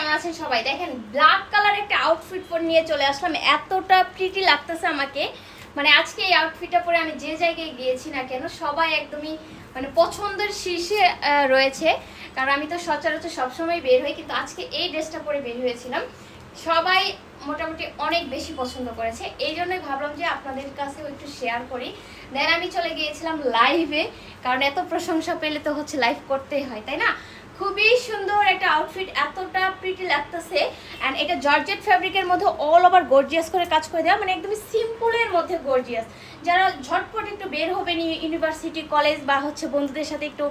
কেমন আছেন সবাই? দেখেন ব্ল্যাক কালার একটা আউটফিট পরে নিয়ে চলে আসলাম। এতটা প্রিটি লাগতেছে আমাকে, মানে আজকে এই আউটফিটটা পরে আমি যে জায়গায় গিয়েছি না কেন সবাই একদমই মানে পছন্দের শীর্ষে রয়েছে। কারণ আমি তো সচরাচর সবসময় বের হই, কিন্তু আজকে এই ড্রেসটা পরে বের হয়েছিলাম, সবাই মোটামুটি অনেক বেশি পছন্দ করেছে। এই জন্যই ভাবলাম যে আপনাদের কাছেও একটু শেয়ার করি। দেন আমি চলে গিয়েছিলাম লাইভে, কারণ এত প্রশংসা পেলে তো হচ্ছে লাইভ করতেই হয়, তাই না? খুবই সুন্দর একটা আউটফিট, এতটা প্রিটি লাগতেছে। অ্যান্ড এটা জর্জেট ফ্যাব্রিকের মধ্যে অল ওভার গর্জিয়াস করে কাজ করে দেওয়া, মানে একদমই সিম্পলের মধ্যে গর্জিয়াস। যারা ঝটপট একটু বের হবেন ইউনিভার্সিটি কলেজ বা হচ্ছে বন্ধুদের সাথে একটু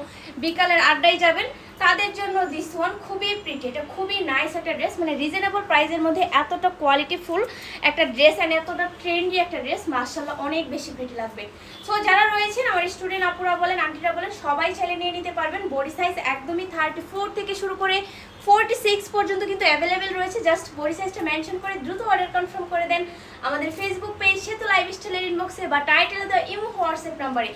বিকালের আড্ডায় যাবেন, তাদের জন্য দিস ওয়ান খুবই প্রিটি। এটা খুবই নাইস একটা ড্রেস, মানে রিজনেবল প্রাইসের মধ্যে এতটা কোয়ালিটিফুল একটা ড্রেস অ্যান্ড এতটা ট্রেন্ডি একটা ড্রেস, মার্শাল্লাহ অনেক বেশি প্রিটি লাগবে। সো যারা রয়েছেন আমার স্টুডেন্ট আপুরা বলেন, আন্টিরা বলেন, সবাই চাইলে নিয়ে নিতে পারবেন। বডি সাইজ একদমই 34 থেকে শুরু করে 46 পর্যন্ত কিন্তু অ্যাভেলেবেল রয়েছে। জাস্ট বডি সাইজটা মেনশন করে দ্রুত অর্ডার কনফার্ম করে দেন আমাদের ফেসবুক পেজ সেতু লাইফস্টাইলের ইনবক্সে বা টাইটেলে দেওয়া ইমো হোয়াটসঅ্যাপ নাম্বারে।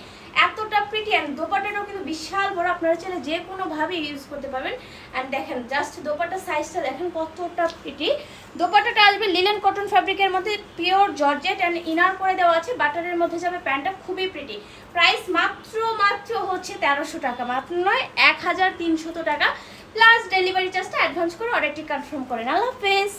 এতটা প্রিটি অ্যান্ড দোপাট্টাটাও কিন্তু বিশাল বড়, আপনারা চাইলে যে কোনোভাবে ইউজ করতে পারবেন। অ্যান্ড দেখেন জাস্ট দোপাট্টা সাইজটা দেখেন কতটা প্রিটি। দোপাট্টাটা আসবে লিনেন কটন ফ্যাব্রিকের মধ্যে, পিওর জর্জেট অ্যান্ড ইনার করে দেওয়া আছে, বাটারের মধ্যে যাবে। প্যান্টটা খুবই প্রিটি। প্রাইস মাত্র হচ্ছে 1300 টাকা, মাত্র নয় 1300 টাকা, প্লাস ডেলিভারি চার্জটা অ্যাডভান্স করে অর্ডারটি কনফার্ম করেন। আল্লাহ হাফেজ।